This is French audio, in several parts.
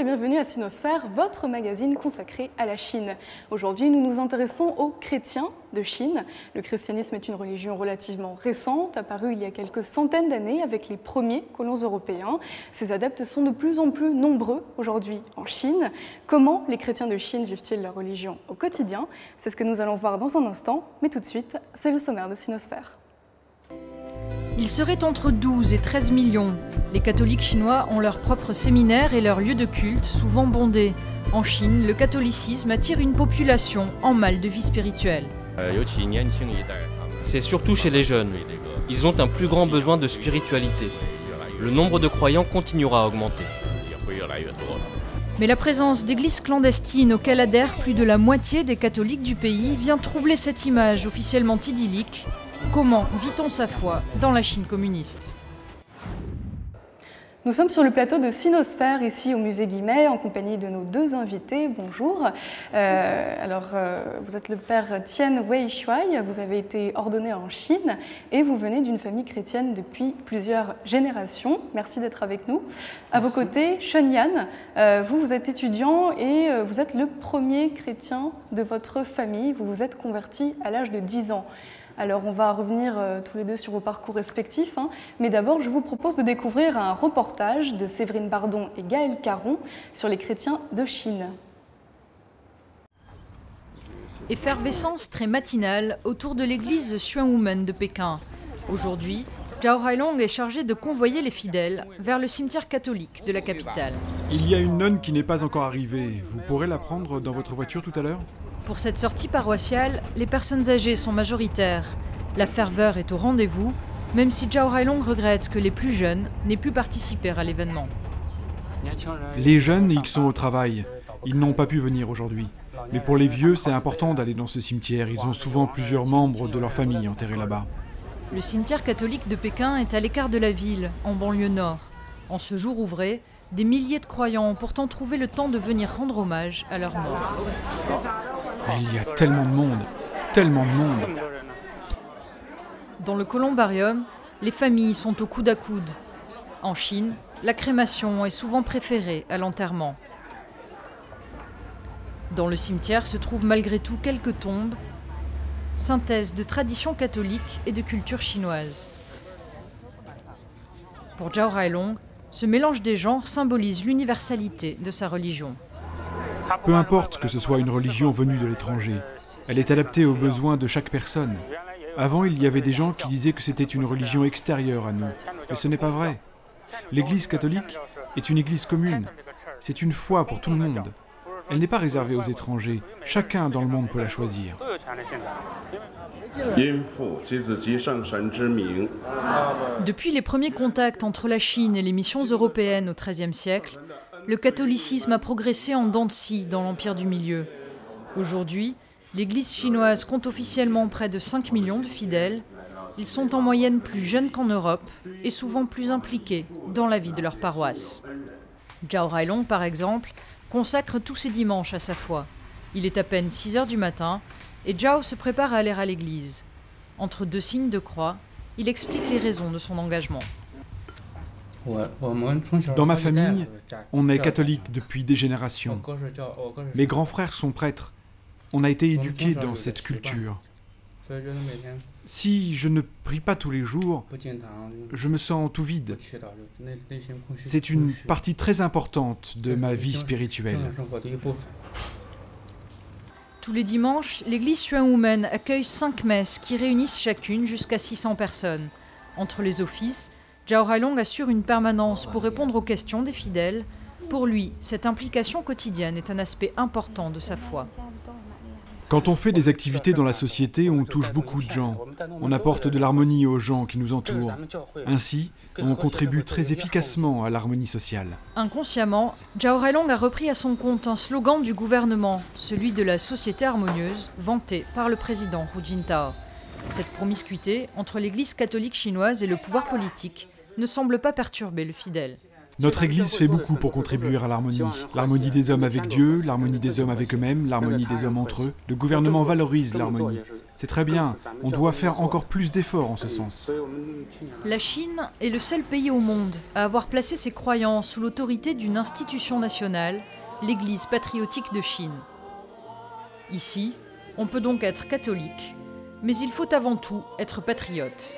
et bienvenue à Sinosphère, votre magazine consacré à la Chine. Aujourd'hui, nous nous intéressons aux chrétiens de Chine. Le christianisme est une religion relativement récente, apparue il y a quelques centaines d'années avec les premiers colons européens. Ses adeptes sont de plus en plus nombreux aujourd'hui en Chine. Comment les chrétiens de Chine vivent-ils leur religion au quotidien? C'est ce que nous allons voir dans un instant, mais tout de suite, c'est le sommaire de Sinosphère. Il serait entre 12 et 13 millions. Les catholiques chinois ont leur propre séminaire et leur lieu de culte, souvent bondés. En Chine, le catholicisme attire une population en mal de vie spirituelle. C'est surtout chez les jeunes. Ils ont un plus grand besoin de spiritualité. Le nombre de croyants continuera à augmenter. Mais la présence d'églises clandestines auxquelles adhèrent plus de la moitié des catholiques du pays vient troubler cette image officiellement idyllique. Comment vit-on sa foi dans la Chine communiste? Nous sommes sur le plateau de Sinosphère, ici au musée Guimet, en compagnie de nos deux invités. Bonjour. Vous êtes le père Tian Wei Shuai, vous avez été ordonné en Chine et vous venez d'une famille chrétienne depuis plusieurs générations. Merci d'être avec nous. À vos côtés, Shen Yan, vous êtes étudiant et vous êtes le premier chrétien de votre famille. Vous vous êtes converti à l'âge de 10 ans. Alors on va revenir tous les deux sur vos parcours respectifs, mais d'abord je vous propose de découvrir un reportage de Séverine Bardon et Gaël Caron sur les chrétiens de Chine. Effervescence très matinale autour de l'église Xuanwumen de Pékin. Aujourd'hui, Zhao Hailong est chargé de convoyer les fidèles vers le cimetière catholique de la capitale. Il y a une nonne qui n'est pas encore arrivée. Vous pourrez la prendre dans votre voiture tout à l'heure ? Pour cette sortie paroissiale, les personnes âgées sont majoritaires. La ferveur est au rendez-vous, même si Zhao Hailong regrette que les plus jeunes n'aient pu participer à l'événement. Les jeunes, ils sont au travail. Ils n'ont pas pu venir aujourd'hui. Mais pour les vieux, c'est important d'aller dans ce cimetière. Ils ont souvent plusieurs membres de leur famille enterrés là-bas. Le cimetière catholique de Pékin est à l'écart de la ville, en banlieue nord. En ce jour ouvré, des milliers de croyants ont pourtant trouvé le temps de venir rendre hommage à leurs morts. Il y a tellement de monde, tellement de monde. Dans le columbarium, les familles sont au coude à coude. En Chine, la crémation est souvent préférée à l'enterrement. Dans le cimetière se trouvent malgré tout quelques tombes, synthèse de tradition catholique et de culture chinoise. Pour Zhao Hailong, ce mélange des genres symbolise l'universalité de sa religion. Peu importe que ce soit une religion venue de l'étranger, elle est adaptée aux besoins de chaque personne. Avant, il y avait des gens qui disaient que c'était une religion extérieure à nous, mais ce n'est pas vrai. L'Église catholique est une église commune, c'est une foi pour tout le monde. Elle n'est pas réservée aux étrangers, chacun dans le monde peut la choisir. Depuis les premiers contacts entre la Chine et les missions européennes au XIIIe siècle, le catholicisme a progressé en dents de scie dans l'Empire du Milieu. Aujourd'hui, l'Église chinoise compte officiellement près de 5 millions de fidèles. Ils sont en moyenne plus jeunes qu'en Europe et souvent plus impliqués dans la vie de leur paroisse. Zhao Hailong, par exemple, consacre tous ses dimanches à sa foi. Il est à peine 6 heures du matin et Zhao se prépare à aller à l'église. Entre deux signes de croix, il explique les raisons de son engagement. Dans ma famille, on est catholique depuis des générations. Mes grands frères sont prêtres. On a été éduqués dans cette culture. Si je ne prie pas tous les jours, je me sens tout vide. C'est une partie très importante de ma vie spirituelle. Tous les dimanches, l'église Xuanwumen accueille 5 messes qui réunissent chacune jusqu'à 600 personnes. Entre les offices, Zhao Hailong assure une permanence pour répondre aux questions des fidèles. Pour lui, cette implication quotidienne est un aspect important de sa foi. Quand on fait des activités dans la société, on touche beaucoup de gens. On apporte de l'harmonie aux gens qui nous entourent. Ainsi, on contribue très efficacement à l'harmonie sociale. Inconsciemment, Zhao Hailong a repris à son compte un slogan du gouvernement, celui de la société harmonieuse, vanté par le président Hu Jintao. Cette promiscuité entre l'église catholique chinoise et le pouvoir politique ne semble pas perturber le fidèle. Notre Église fait beaucoup pour contribuer à l'harmonie. L'harmonie des hommes avec Dieu, l'harmonie des hommes avec eux-mêmes, l'harmonie des hommes entre eux. Le gouvernement valorise l'harmonie. C'est très bien, on doit faire encore plus d'efforts en ce sens. La Chine est le seul pays au monde à avoir placé ses croyants sous l'autorité d'une institution nationale, l'Église patriotique de Chine. Ici, on peut donc être catholique, mais il faut avant tout être patriote.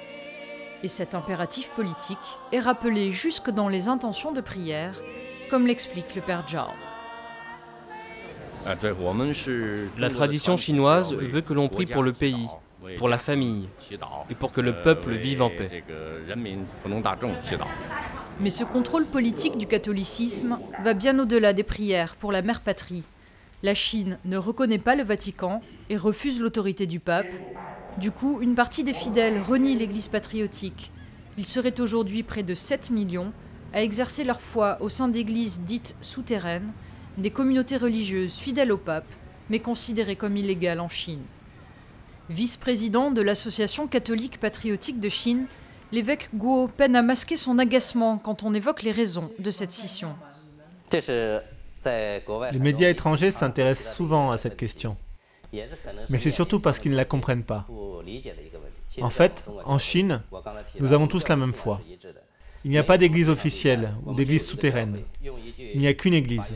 Et cet impératif politique est rappelé jusque dans les intentions de prière, comme l'explique le père Zhao. La tradition chinoise veut que l'on prie pour le pays, pour la famille, et pour que le peuple vive en paix. Mais ce contrôle politique du catholicisme va bien au-delà des prières pour la mère patrie. La Chine ne reconnaît pas le Vatican et refuse l'autorité du pape. Du coup, une partie des fidèles renie l'Église patriotique. Ils seraient aujourd'hui près de 7 millions à exercer leur foi au sein d'églises dites souterraines, des communautés religieuses fidèles au pape, mais considérées comme illégales en Chine. Vice-président de l'Association catholique patriotique de Chine, l'évêque Guo peine à masquer son agacement quand on évoque les raisons de cette scission. Les médias étrangers s'intéressent souvent à cette question. Mais c'est surtout parce qu'ils ne la comprennent pas. En fait, en Chine, nous avons tous la même foi. Il n'y a pas d'église officielle ou d'église souterraine. Il n'y a qu'une église.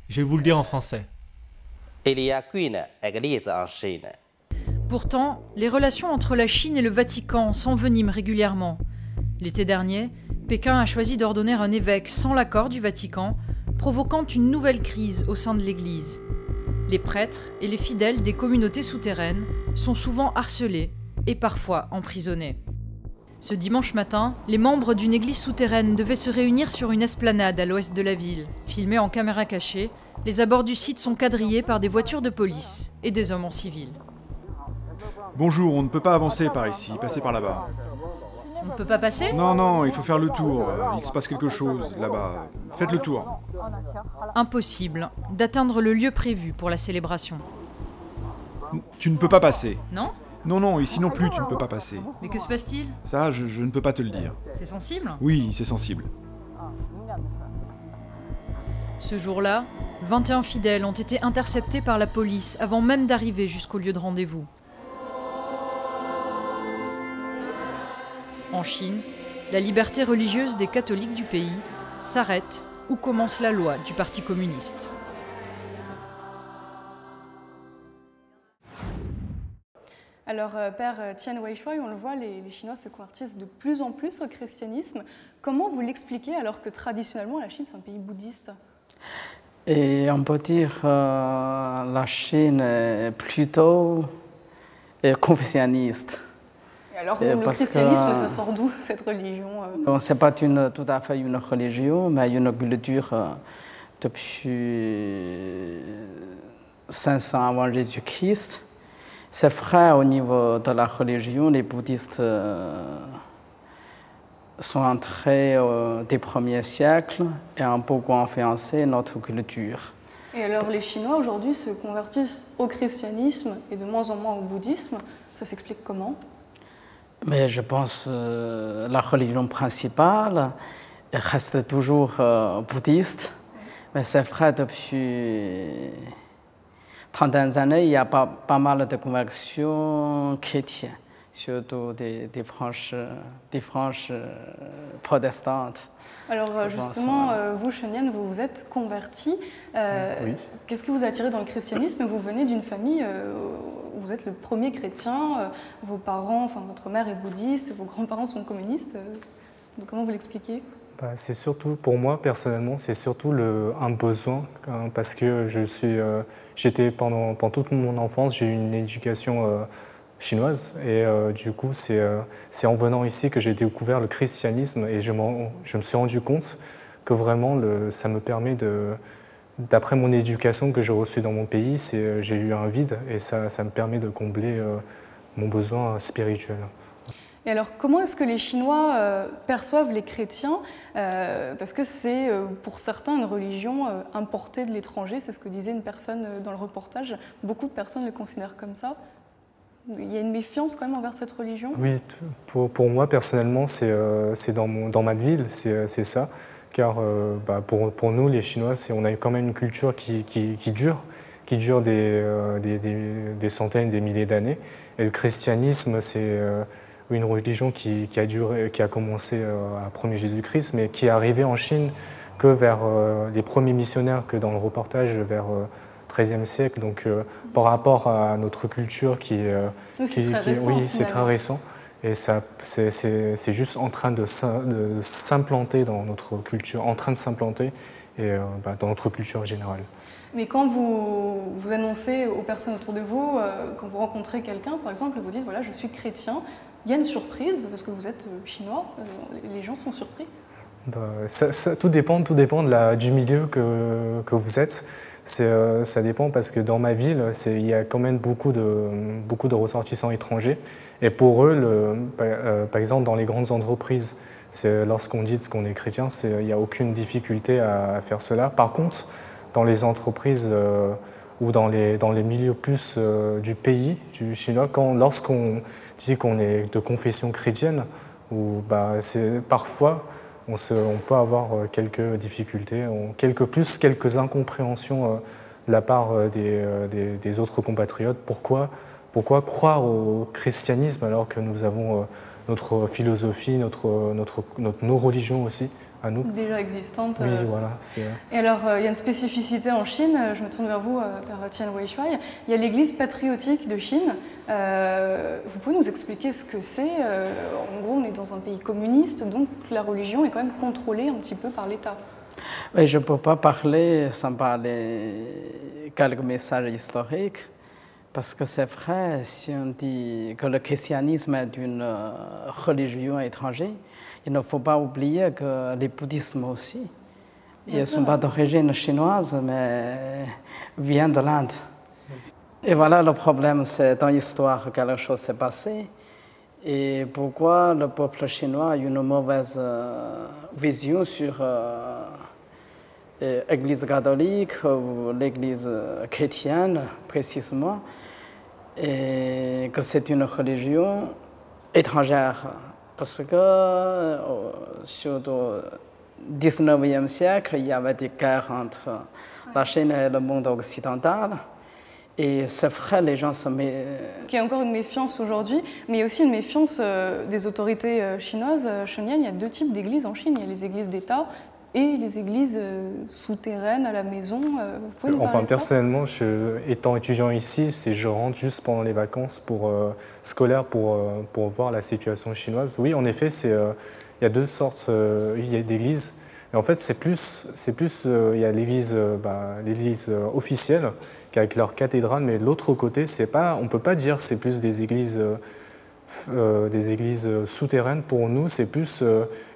Je vais vous le dire en français. Pourtant, les relations entre la Chine et le Vatican s'enveniment régulièrement. L'été dernier, Pékin a choisi d'ordonner un évêque sans l'accord du Vatican, provoquant une nouvelle crise au sein de l'Église. Les prêtres et les fidèles des communautés souterraines sont souvent harcelés et parfois emprisonnés. Ce dimanche matin, les membres d'une église souterraine devaient se réunir sur une esplanade à l'ouest de la ville. Filmés en caméra cachée, les abords du site sont quadrillés par des voitures de police et des hommes en civil. Bonjour, on ne peut pas avancer par ici, passez par là-bas. On ne peut pas passer ? Non, il faut faire le tour. Il se passe quelque chose là-bas. Faites le tour. Impossible d'atteindre le lieu prévu pour la célébration. Tu ne peux pas passer. Non ? Non, ici non plus, tu ne peux pas passer. Mais que se passe-t-il ? Ça, je ne peux pas te le dire. C'est sensible ? Oui, c'est sensible. Ce jour-là, 21 fidèles ont été interceptés par la police avant même d'arriver jusqu'au lieu de rendez-vous. En Chine, la liberté religieuse des catholiques du pays s'arrête où commence la loi du Parti communiste. Alors, Père Tian Weishuai, on le voit, les Chinois se convertissent de plus en plus au christianisme. Comment vous l'expliquez alors que traditionnellement la Chine c'est un pays bouddhiste ? Et on peut dire la Chine est plutôt confucianiste. Et alors, le christianisme, ça sort d'où cette religion ? Ce n'est pas tout à fait une religion, mais une culture depuis 500 avant Jésus-Christ. C'est vrai au niveau de la religion, les bouddhistes sont entrés des premiers siècles et ont beaucoup influencé notre culture. Et alors les Chinois aujourd'hui se convertissent au christianisme et de moins en moins au bouddhisme. Ça s'explique comment ? Mais je pense que la religion principale reste toujours bouddhiste. Mais c'est vrai, depuis 30 années, il y a pas mal de conversions chrétiennes, surtout des franges protestantes. Alors justement, vous, Shen-Yan, vous vous êtes converti. Oui. Qu'est-ce qui vous a attiré dans le christianisme ? Vous venez d'une famille où vous êtes le premier chrétien, vos parents, enfin votre mère est bouddhiste, vos grands-parents sont communistes. Comment vous l'expliquez ? C'est surtout, pour moi personnellement, c'est surtout un besoin, parce que j'étais pendant toute mon enfance, j'ai eu une éducation chinoise et du coup c'est en venant ici que j'ai découvert le christianisme et je me suis rendu compte que vraiment ça me permet d'après mon éducation que j'ai reçue dans mon pays, j'ai eu un vide et ça me permet de combler mon besoin spirituel. Et alors, comment est-ce que les Chinois perçoivent les chrétiens ? Parce que c'est pour certains une religion importée de l'étranger, c'est ce que disait une personne dans le reportage. Beaucoup de personnes le considèrent comme ça. Il y a une méfiance quand même envers cette religion ? Oui, pour moi personnellement, c'est dans ma ville, c'est ça. car pour nous, les Chinois, on a quand même une culture qui dure des centaines, des milliers d'années. Et le christianisme, c'est une religion qui a commencé après Jésus-Christ, mais qui est arrivée en Chine que vers les premiers missionnaires, que dans le reportage, vers XIIIe siècle. Donc par rapport à notre culture c'est très récent. Et c'est juste en train de s'implanter dans notre culture, dans notre culture générale. Mais quand vous annoncez aux personnes autour de vous, quand vous rencontrez quelqu'un, par exemple, vous dites voilà, je suis chrétien, il y a une surprise parce que vous êtes chinois, les gens sont surpris? Tout dépend du milieu que vous êtes. Ça dépend parce que dans ma ville, il y a quand même beaucoup de ressortissants étrangers. Et pour eux, par exemple, dans les grandes entreprises, lorsqu'on dit qu'on est chrétien, il n'y a aucune difficulté à faire cela. Par contre, dans les entreprises ou dans les milieux plus du pays, du chinois, lorsqu'on dit qu'on est de confession chrétienne, parfois on peut avoir quelques difficultés, quelques incompréhensions de la part des autres compatriotes. Pourquoi croire au christianisme alors que nous avons notre philosophie, nos religions aussi à nous. Déjà existantes. Oui, voilà. Et alors, il y a une spécificité en Chine, je me tourne vers vous, Père Tian Weishuai. Il y a l'Église patriotique de Chine. Vous pouvez nous expliquer ce que c'est? En gros, on est dans un pays communiste, donc la religion est quand même contrôlée un petit peu par l'État. Oui, je ne peux pas parler sans parler quelques messages historiques. Parce que c'est vrai, si on dit que le christianisme est une religion étrangère, il ne faut pas oublier que les bouddhismes aussi, ils ne sont pas d'origine chinoise, mais viennent de l'Inde. Et voilà le problème, c'est dans l'histoire quelque chose s'est passé. Et pourquoi le peuple chinois a une mauvaise vision sur l'Église catholique ou l'Église chrétienne, précisément, et que c'est une religion étrangère. Parce que, surtout au XIXe siècle, il y avait des guerres entre la Chine et le monde occidental. Et c'est vrai, les gens se mettent... Il y a encore une méfiance aujourd'hui, mais il y a aussi une méfiance des autorités chinoises. Shengyan, il y a deux types d'églises en Chine. Il y a les églises d'État et les églises souterraines à la maison. Vous pouvez nous parler de ça? Personnellement, étant étudiant ici, je rentre juste pendant les vacances scolaires pour voir la situation chinoise. Oui, en effet, il y a deux sortes d'églises. Et en fait, il y a l'église officielle, avec leur cathédrale, mais de l'autre côté, on ne peut pas dire que c'est plus des églises souterraines. Pour nous, c'est plus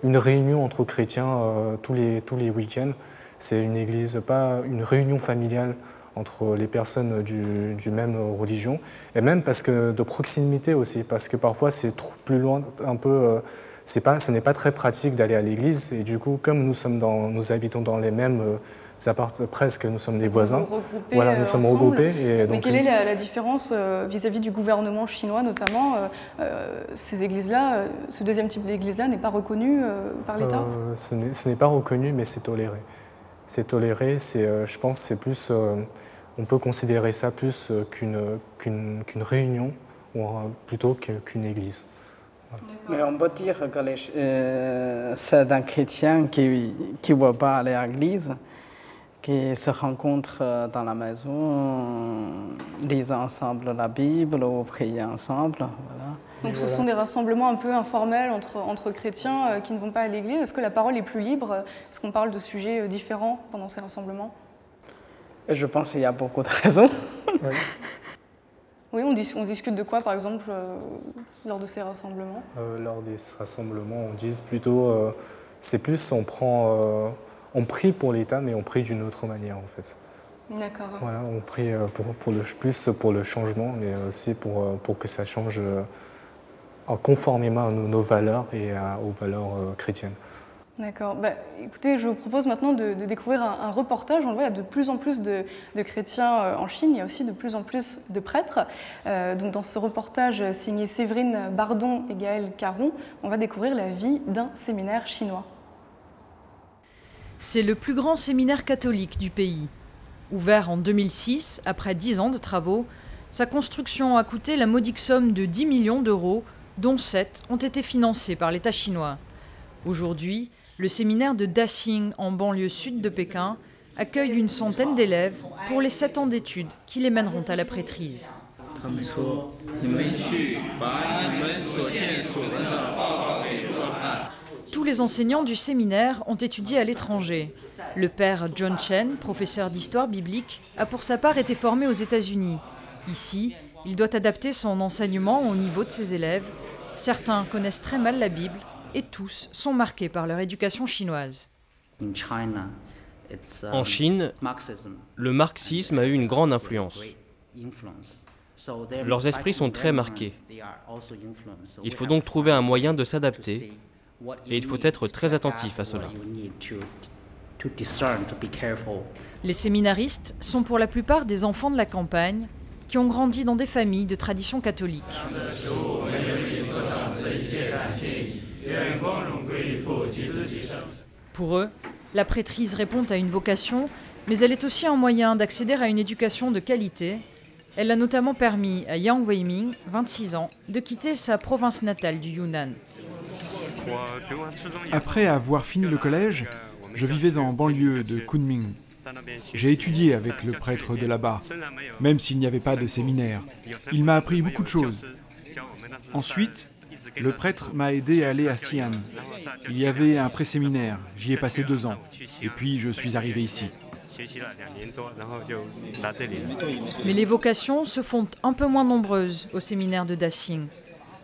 une réunion entre chrétiens tous les week-ends. C'est une église, pas une réunion familiale entre les personnes du même religion, et même parce que de proximité aussi, parce que parfois c'est plus loin, un peu, ce n'est pas très pratique d'aller à l'église, et du coup, comme nous habitons dans les mêmes presque, nous sommes des voisins. Voilà, nous sommes regroupés. Mais quelle est la différence vis-à-vis du gouvernement chinois, notamment ces églises-là, ce deuxième type d'église-là n'est pas reconnu par l'État? Ce n'est pas reconnu, mais c'est toléré. C'est toléré, je pense c'est plus, on peut considérer ça plus qu'une réunion, plutôt qu'une église. Mais on peut dire que c'est un chrétien qui ne veut pas aller à l'église, qui se rencontrent dans la maison, lisent ensemble la Bible ou prient ensemble. Voilà. Donc ce sont des rassemblements un peu informels entre chrétiens qui ne vont pas à l'église. Est-ce que la parole est plus libre? Est-ce qu'on parle de sujets différents pendant ces rassemblements? Je pense qu'il y a beaucoup de raisons. Oui. Oui, on discute de quoi, par exemple, lors de ces rassemblements? Lors des rassemblements, on dit plutôt, c'est plus, on prie pour l'État, mais on prie d'une autre manière, en fait. D'accord. Voilà, on prie plus pour le changement, mais aussi pour que ça change conformément à nos valeurs et aux valeurs chrétiennes. D'accord. Écoutez, je vous propose maintenant de découvrir un reportage. On le voit, il y a de plus en plus de chrétiens en Chine, il y a aussi de plus en plus de prêtres. Donc dans ce reportage signé Séverine Bardon et Gaël Caron, on va découvrir la vie d'un séminaire chinois. C'est le plus grand séminaire catholique du pays. Ouvert en 2006, après 10 ans de travaux, sa construction a coûté la modique somme de 10 millions d'euros, dont 7 ont été financés par l'État chinois. Aujourd'hui, le séminaire de Daxing, en banlieue sud de Pékin, accueille une centaine d'élèves pour les 7 ans d'études qui les mèneront à la prêtrise. Tous les enseignants du séminaire ont étudié à l'étranger. Le père John Chen, professeur d'histoire biblique, a pour sa part été formé aux États-Unis. Ici, il doit adapter son enseignement au niveau de ses élèves. Certains connaissent très mal la Bible et tous sont marqués par leur éducation chinoise. En Chine, le marxisme a eu une grande influence. Leurs esprits sont très marqués. Il faut donc trouver un moyen de s'adapter et il faut être très attentif à cela. Les séminaristes sont pour la plupart des enfants de la campagne qui ont grandi dans des familles de tradition catholique. Pour eux, la prêtrise répond à une vocation, mais elle est aussi un moyen d'accéder à une éducation de qualité. Elle a notamment permis à Yang Weiming, 26 ans, de quitter sa province natale du Yunnan. Après avoir fini le collège, je vivais en banlieue de Kunming. J'ai étudié avec le prêtre de là-bas, même s'il n'y avait pas de séminaire. Il m'a appris beaucoup de choses. Ensuite, le prêtre m'a aidé à aller à Xi'an. Il y avait un pré-séminaire, j'y ai passé 2 ans, et puis je suis arrivé ici. Mais les vocations se font un peu moins nombreuses au séminaire de Daxing.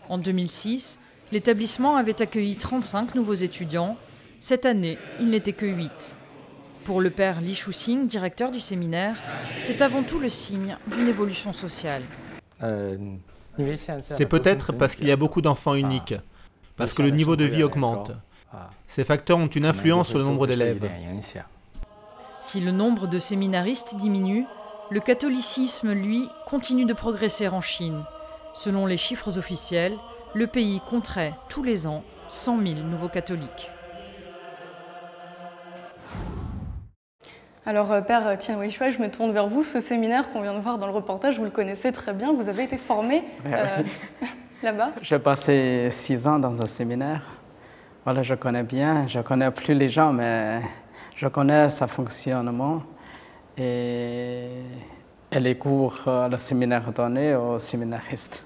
En 2006, l'établissement avait accueilli 35 nouveaux étudiants. Cette année, il n'était que 8. Pour le père Li Shuxing, directeur du séminaire, c'est avant tout le signe d'une évolution sociale. C'est peut-être parce qu'il y a beaucoup d'enfants uniques, parce que le niveau de vie augmente. Ces facteurs ont une influence sur le nombre d'élèves. Si le nombre de séminaristes diminue, le catholicisme, lui, continue de progresser en Chine. Selon les chiffres officiels, le pays compterait tous les ans 100 000 nouveaux catholiques. Alors, Père Tian Weishuai, je me tourne vers vous. Ce séminaire qu'on vient de voir dans le reportage, vous le connaissez très bien. Vous avez été formé là-bas. J'ai passé 6 ans dans un séminaire. Voilà, je connais bien. Je connais plus les gens, mais je connais son fonctionnement et les cours, le séminaire donné aux séminaristes.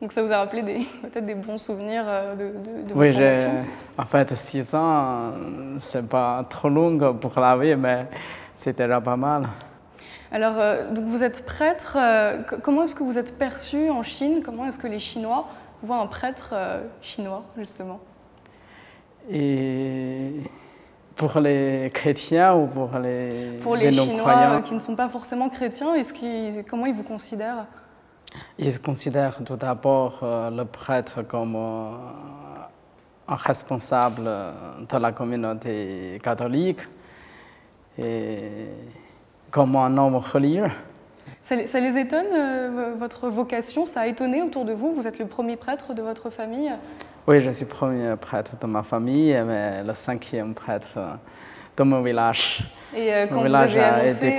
Donc ça vous a rappelé peut-être des bons souvenirs de votre oui, formation? En fait, 6 ans, c'est pas trop long pour la vie, mais c'était déjà pas mal. Alors, donc vous êtes prêtre. Comment est-ce que vous êtes perçu en Chine? Comment est-ce que les Chinois voient un prêtre chinois, justement? Et pour les chrétiens ou pour les Chinois qui ne sont pas forcément chrétiens, comment ils vous considèrent? Ils considèrent tout d'abord le prêtre comme un responsable de la communauté catholique et comme un homme religieux. Ça les étonne, votre vocation? Ça a étonné autour de vous? Vous êtes le premier prêtre de votre famille? Oui, je suis le premier prêtre de ma famille, mais le 5e prêtre de mon village. Et quand vous avez annoncé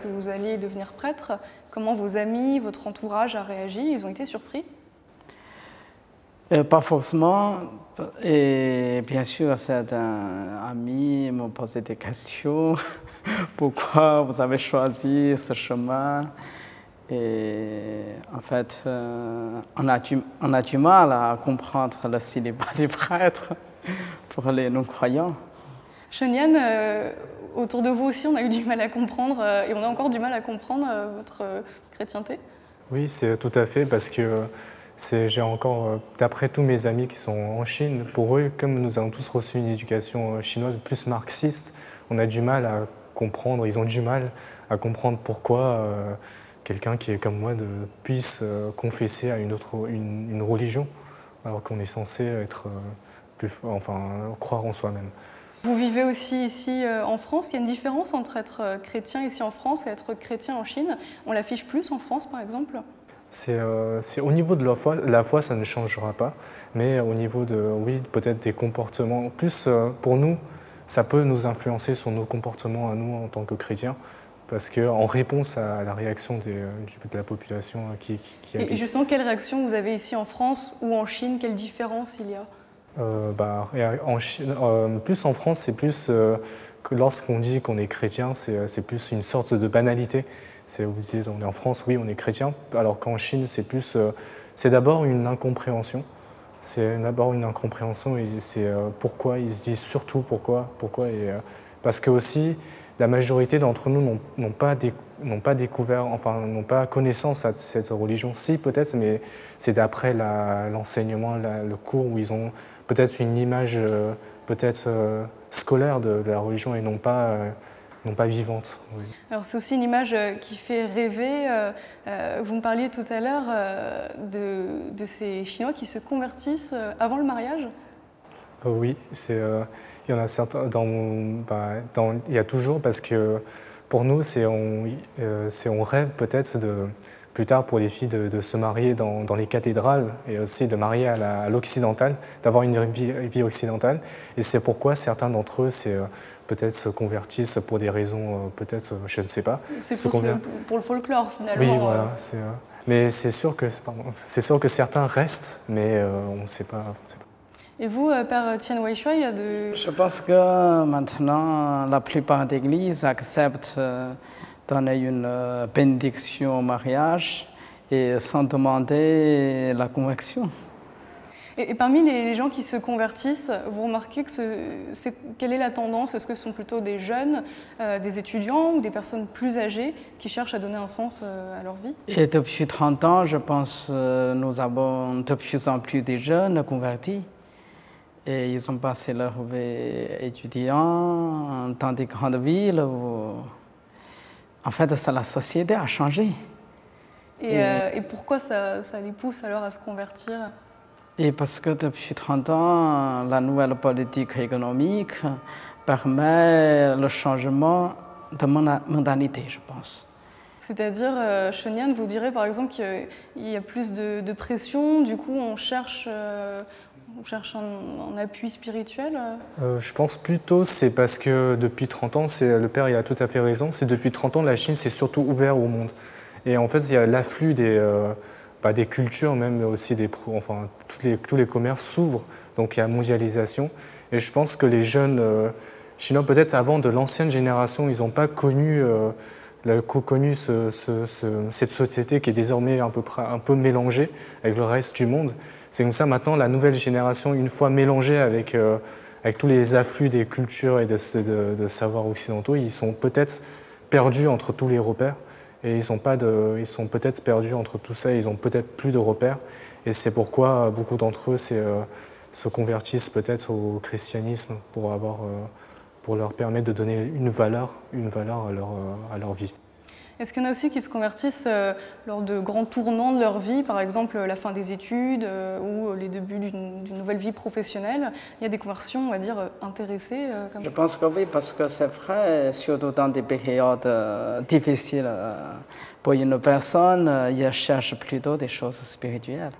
que vous alliez devenir prêtre, comment vos amis, votre entourage a réagi? Ils ont été surpris? Pas forcément. Et bien sûr, certains amis m'ont posé des questions. Pourquoi vous avez choisi ce chemin? Et en fait, on a du mal à comprendre le célibat des prêtres pour les non-croyants. Shengyan, autour de vous aussi, on a eu du mal à comprendre et on a encore du mal à comprendre votre chrétienté? Oui, c'est tout à fait parce que j'ai encore, d'après tous mes amis qui sont en Chine, pour eux, comme nous avons tous reçu une éducation chinoise plus marxiste, on a du mal à comprendre, ils ont du mal à comprendre pourquoi quelqu'un qui est comme moi puisse confesser à une religion, alors qu'on est censé être croire en soi-même. Vous vivez aussi ici en France. Il y a une différence entre être chrétien ici en France et être chrétien en Chine. On l'affiche plus en France, par exemple? C'est au niveau de la foi, ça ne changera pas. Mais au niveau de, oui, peut-être des comportements, plus pour nous, ça peut nous influencer sur nos comportements à nous en tant que chrétiens, parce qu'en réponse à la réaction de la population qui habite. Et justement, quelle réaction vous avez ici en France ou en Chine? Quelle différence il y a? En Chine, plus en France, c'est plus que lorsqu'on dit qu'on est chrétien, c'est plus une sorte de banalité. Vous dites, on est en France, oui, on est chrétien, alors qu'en Chine, c'est d'abord une incompréhension. C'est d'abord une incompréhension et c'est pourquoi, ils se disent surtout pourquoi parce que aussi, la majorité d'entre nous n'ont pas découvert, enfin, n'ont pas connaissance à cette religion. Si, peut-être, mais c'est d'après l'enseignement, le cours où ils ont peut-être une image scolaire de la religion et non pas vivante. Oui. Alors c'est aussi une image qui fait rêver. Vous me parliez tout à l'heure de ces Chinois qui se convertissent avant le mariage. Oui, il y en a certains. Il y a toujours, parce que pour nous, on rêve peut-être plus tard pour les filles de se marier dans les cathédrales et aussi de marier à l'occidentale, d'avoir une vie occidentale. Et c'est pourquoi certains d'entre eux peut-être se convertissent pour des raisons, peut-être, je ne sais pas. C'est pour le folklore finalement. Oui, voilà. Mais c'est sûr que certains restent, mais on ne sait pas. Et vous, Père Tian Weishuai, il y a de... Je pense que maintenant, la plupart des églises acceptent de donner une bénédiction au mariage et sans demander la conversion. Et parmi les gens qui se convertissent, vous remarquez quelle est la tendance? Est-ce que ce sont plutôt des jeunes, des étudiants ou des personnes plus âgées qui cherchent à donner un sens à leur vie? Et depuis 30 ans, je pense nous avons de plus en plus de jeunes convertis. Et ils ont passé leur vie étudiant dans des grandes villes où, en fait, la société a changé. Et pourquoi ça les pousse alors à se convertir? Et parce que depuis 30 ans, la nouvelle politique économique permet le changement de mentalité, je pense. C'est-à-dire, Shonian, vous direz par exemple qu'il y a plus de pression, du coup on cherche un appui spirituel? Je pense plutôt c'est parce que depuis 30 ans, le père il a tout à fait raison, c'est depuis 30 ans la Chine s'est surtout ouverte au monde. Et en fait il y a l'afflux des cultures, même aussi tous les commerces s'ouvrent, donc il y a mondialisation. Et je pense que les jeunes Chinois, peut-être avant de l'ancienne génération, ils n'ont pas connu cette société qui est désormais un peu mélangée avec le reste du monde. C'est comme ça maintenant, la nouvelle génération, une fois mélangée avec tous les afflux des cultures et de savoirs occidentaux, ils sont peut-être perdus entre tous les repères. Et ils sont peut-être perdus entre tout ça, ils n'ont peut-être plus de repères. Et c'est pourquoi beaucoup d'entre eux se convertissent peut-être au christianisme pour leur permettre de donner une valeur à leur vie. Est-ce qu'il y en a aussi qui se convertissent lors de grands tournants de leur vie, par exemple la fin des études ou les débuts d'une nouvelle vie professionnelle? Il y a des conversions, on va dire, intéressées comme ça? Je pense que oui, parce que c'est vrai, surtout dans des périodes difficiles pour une personne, il cherche plutôt des choses spirituelles.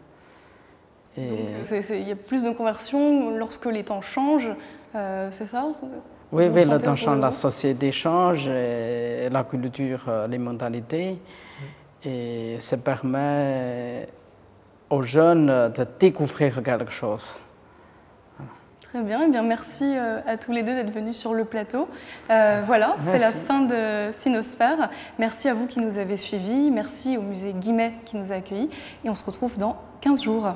Donc, il y a plus de conversions lorsque les temps changent, c'est ça? Oui, le temps change, la société change, et la culture, les mentalités, et ça permet aux jeunes de découvrir quelque chose. Très bien, eh bien merci à tous les deux d'être venus sur le plateau. Voilà, c'est la fin de Sinosphère. Merci à vous qui nous avez suivis, merci au musée Guimet qui nous a accueillis, et on se retrouve dans 15 jours.